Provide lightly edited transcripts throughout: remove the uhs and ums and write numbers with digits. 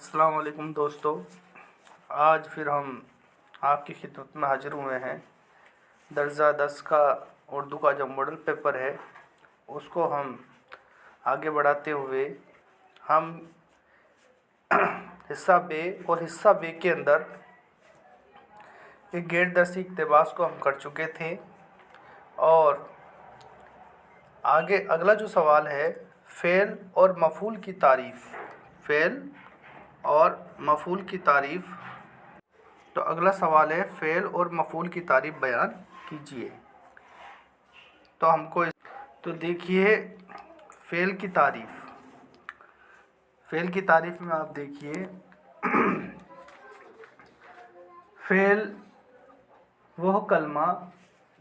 अस्सलाम वालेकुम दोस्तों। आज फिर हम आपकी खिदमत में हाजिर हुए हैं। दर्जा 10 का उर्दू का जो मॉडल पेपर है उसको हम आगे बढ़ाते हुए हम हिस्सा बे और हिस्सा बे के अंदर एक गैर दरसी इक़्तिबास को हम कर चुके थे। और आगे अगला जो सवाल है फ़ेल और मफ़ूल की तारीफ़, फ़ेल और मफ़ूल की तारीफ़। तो अगला सवाल है फ़ेल और मफ़ूल की तारीफ़ बयान कीजिए। तो हमको तो देखिए फ़ेल की तारीफ़, फ़ेल की तारीफ़ में आप देखिए फ़ेल वह कलमा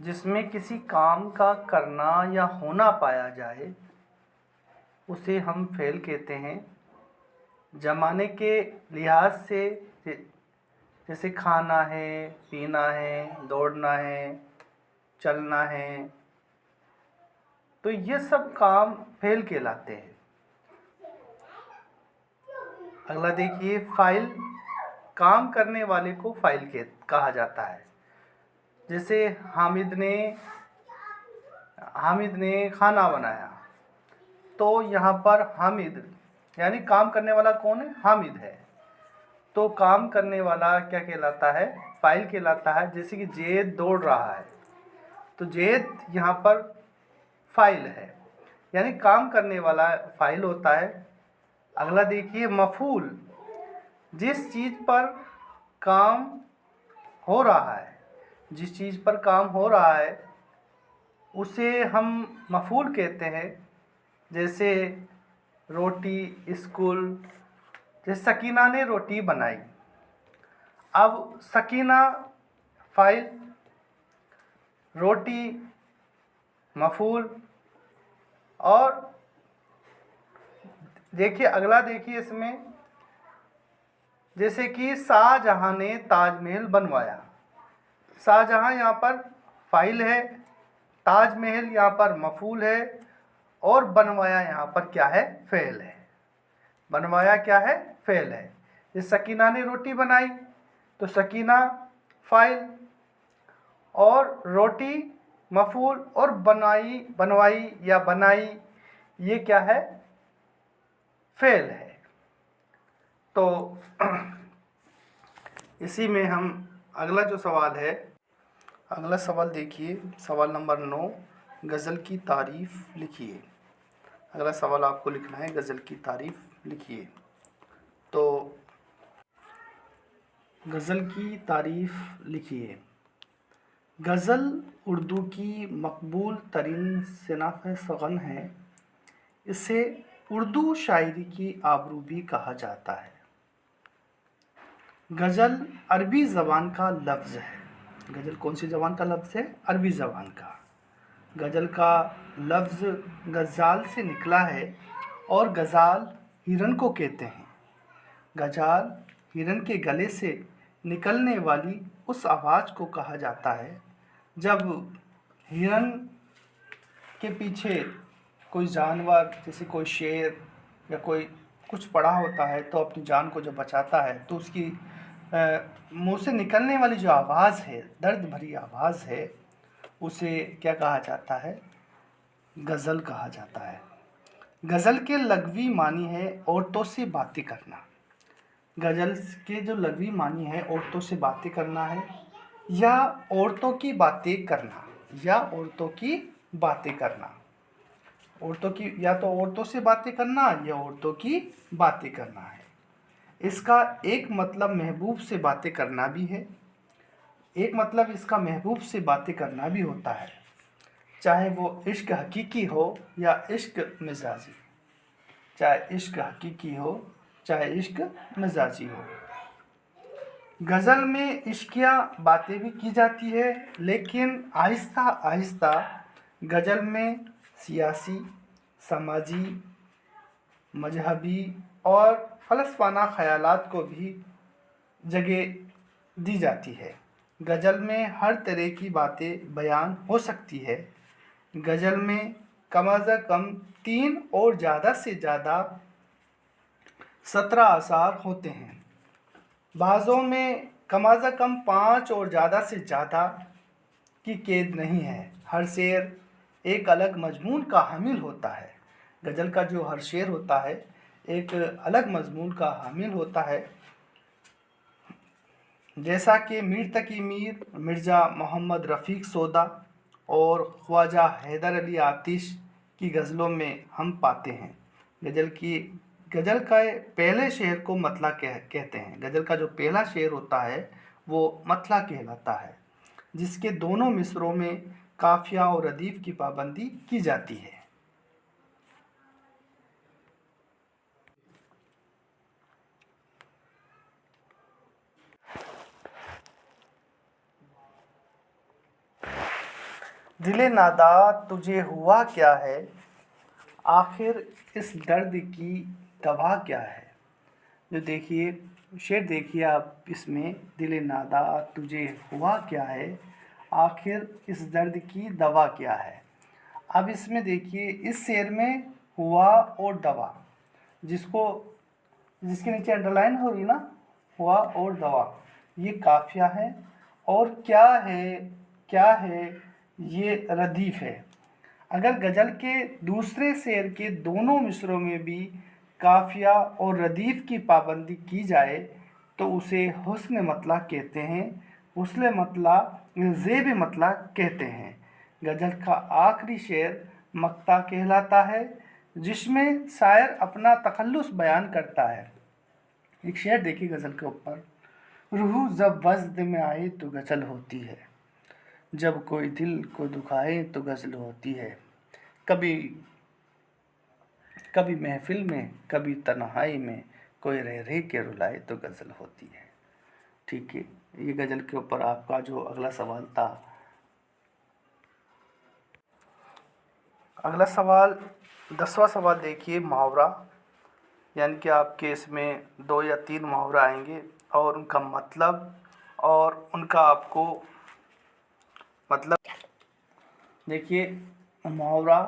जिसमें किसी काम का करना या होना पाया जाए उसे हम फ़ेल कहते हैं। ज़माने के लिहाज से जैसे खाना है, पीना है, दौड़ना है, चलना है, तो ये सब काम फ़ेल कहलाते हैं। अगला देखिए फ़ाइल, काम करने वाले को फ़ाइल कहा जाता है। जैसे हामिद ने खाना बनाया, तो यहाँ पर हामिद यानी काम करने वाला कौन है? हामिद है। तो काम करने वाला क्या कहलाता है? फ़ाइल कहलाता है। जैसे कि ज़ैद दौड़ रहा है, तो ज़ैद यहाँ पर फ़ाइल है, यानी काम करने वाला फ़ाइल होता है। अगला देखिए मफ़ूल, जिस चीज़ पर काम हो रहा है, जिस चीज़ पर काम हो रहा है उसे हम मफ़ूल कहते हैं। जैसे रोटी, स्कूल। जैसे सकीना ने रोटी बनाई, अब सकीना फ़ाइल, रोटी मफ़ूल। और देखिए अगला देखिए इसमें जैसे कि शाहजहाँ ने ताजमहल बनवाया। शाहजहाँ यहाँ पर फ़ाइल है, ताजमहल यहाँ पर मफ़ूल है, और बनवाया यहाँ पर क्या है? फ़ेल है। बनवाया क्या है? फ़ेल है। जैसे सकीना ने रोटी बनाई, तो सकीना फ़ाइल और रोटी मफ़ूल, और बनवाई या बनाई ये क्या है? फ़ेल है। तो इसी में हम अगला जो सवाल है, अगला सवाल देखिए सवाल नंबर 9, गज़ल की तारीफ़ लिखिए। अगला सवाल आपको लिखना है गज़ल की तारीफ़ लिखिए। तो गज़ल की तारीफ़ लिखिए। गज़ल उर्दू की मकबूल तरीन सिनफ़ सग़न है। इसे उर्दू शायरी की आबरू भी कहा जाता है। गज़ल अरबी ज़बान का लफ्ज़ है। गज़ल कौन सी ज़बान का लफ्ज़ है? अरबी ज़बान का। गज़ल का लफ्ज़ गज़ाल से निकला है, और गज़ाल हिरन को कहते हैं। गज़ाल हिरन के गले से निकलने वाली उस आवाज़ को कहा जाता है जब हिरन के पीछे कोई जानवर, जैसे कोई शेर या कोई कुछ पड़ा होता है, तो अपनी जान को जब बचाता है तो उसकी मुंह से निकलने वाली जो आवाज़ है, दर्द भरी आवाज़ है, उसे क्या कहा जाता है? गज़ल कहा जाता है। गज़ल के लग़वी मानी है औरतों से बातें करना। गज़ल के जो लग़वी मानी है औरतों से बातें करना है, या औरतों की बातें करना, या औरतों की बातें करना। औरतों की, या तो औरतों से बातें करना या औरतों की बातें करना है। इसका एक मतलब महबूब से बातें करना भी है, एक मतलब इसका महबूब से बातें करना भी होता है, चाहे वो इश्क हकीकी हो या इश्क मिजाजी। चाहे इश्क हकीकी हो चाहे इश्क मिजाजी हो। गज़ल में इश्किया बातें भी की जाती है, लेकिन आहिस्ता आहिस्ता गज़ल में सियासी, समाजी, मजहबी और फ़लसफ़ाना ख़यालात को भी जगह दी जाती है। गज़ल में हर तरह की बातें बयान हो सकती है। गज़ल में कम अज़ कम 3 और ज़्यादा से ज़्यादा 17 आसार होते हैं। बाज़ों में कम अज़ कम 5 और ज़्यादा से ज़्यादा की कैद नहीं है। हर शेर एक अलग मजमून का हामिल होता है। गज़ल का जो हर शेर होता है एक अलग मजमून का हामिल होता है। जैसा कि मीर तकी मीर, मिर्ज़ा मोहम्मद रफ़ीक सोदा और ख्वाजा हैदर अली आतिश की गज़लों में हम पाते हैं। गज़ल का पहले शेर को मतला कहते हैं। गज़ल का जो पहला शेर होता है वो मतला कहलाता है, जिसके दोनों मिसरों में काफ़िया और रदीफ़ की पाबंदी की जाती है। दिले नादा तुझे हुआ क्या है, आखिर इस दर्द की दवा क्या है। जो देखिए शेर देखिए आप इसमें, दिले नादा तुझे हुआ क्या है, आखिर इस दर्द की दवा क्या है। अब इसमें देखिए इस शेर में हुआ और दवा, जिसके नीचे अंडरलाइन हो रही ना, हुआ और दवा, ये काफिया है। और क्या है ये रदीफ है। अगर गज़ल के दूसरे शेर के दोनों मिसरों में भी काफिया और रदीफ की पाबंदी की जाए तो उसे हुस्न मतला कहते हैं, हुस्न मतला, ज़ेब मतला कहते हैं। गज़ल का आखिरी शेर मक्ता कहलाता है, जिसमें शायर अपना तखल्लुस बयान करता है। एक शेर देखिए गज़ल के ऊपर, रूह जब वज़्द में आए तो गज़ल होती है, जब कोई दिल को दुखाए तो गज़ल होती है। कभी कभी महफिल में, कभी तन्हाई में, कोई रह रह के रुलाए तो गज़ल होती है। ठीक है, ये गज़ल के ऊपर आपका जो अगला सवाल था। अगला सवाल 10वां सवाल देखिए, मुहावरा, यानी कि आपके इसमें 2 या 3 मुहावरा आएंगे और उनका मतलब और उनका आपको मतलब देखिए मुहावरा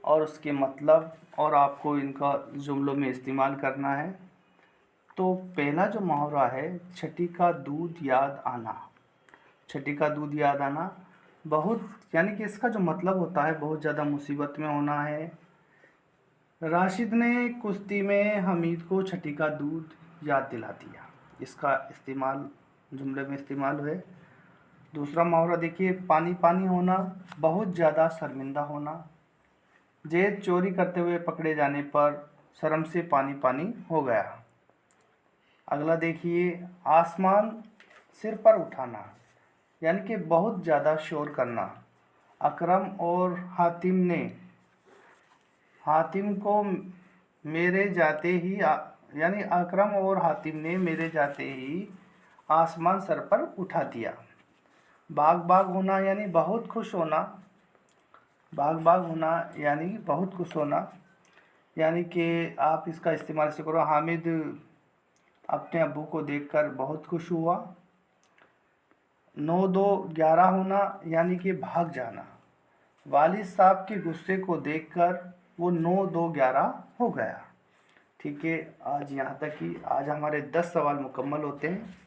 और उसके मतलब और आपको इनका जुमलों में इस्तेमाल करना है। तो पहला जो मुहावरा है, छठी का दूध याद आना। छठी का दूध याद आना बहुत, यानी कि इसका जो मतलब होता है बहुत ज़्यादा मुसीबत में होना है। राशिद ने कुश्ती में हमीद को छठी का दूध याद दिला दिया, इसका इस्तेमाल जुमले में इस्तेमाल हुए। दूसरा मुहावरा देखिए, पानी पानी होना, बहुत ज़्यादा शर्मिंदा होना। जेब चोरी करते हुए पकड़े जाने पर शर्म से पानी पानी हो गया। अगला देखिए, आसमान सिर पर उठाना, यानी कि बहुत ज़्यादा शोर करना। अकरम और हातिम को मेरे जाते ही यानी अकरम और हातिम ने मेरे जाते ही आसमान सर पर उठा दिया। बाग बाग होना यानी बहुत खुश होना। बाग बाग होना यानी बहुत खुश होना, यानी कि आप इसका इस्तेमाल से करो, हामिद अपने अब्बू को देखकर बहुत खुश हुआ। 9-2-11 होना यानी कि भाग जाना। वालिद साहब के गुस्से को देखकर वो 9-2-11 हो गया। ठीक है, आज यहाँ तक ही। आज हमारे 10 सवाल मुकम्मल होते हैं।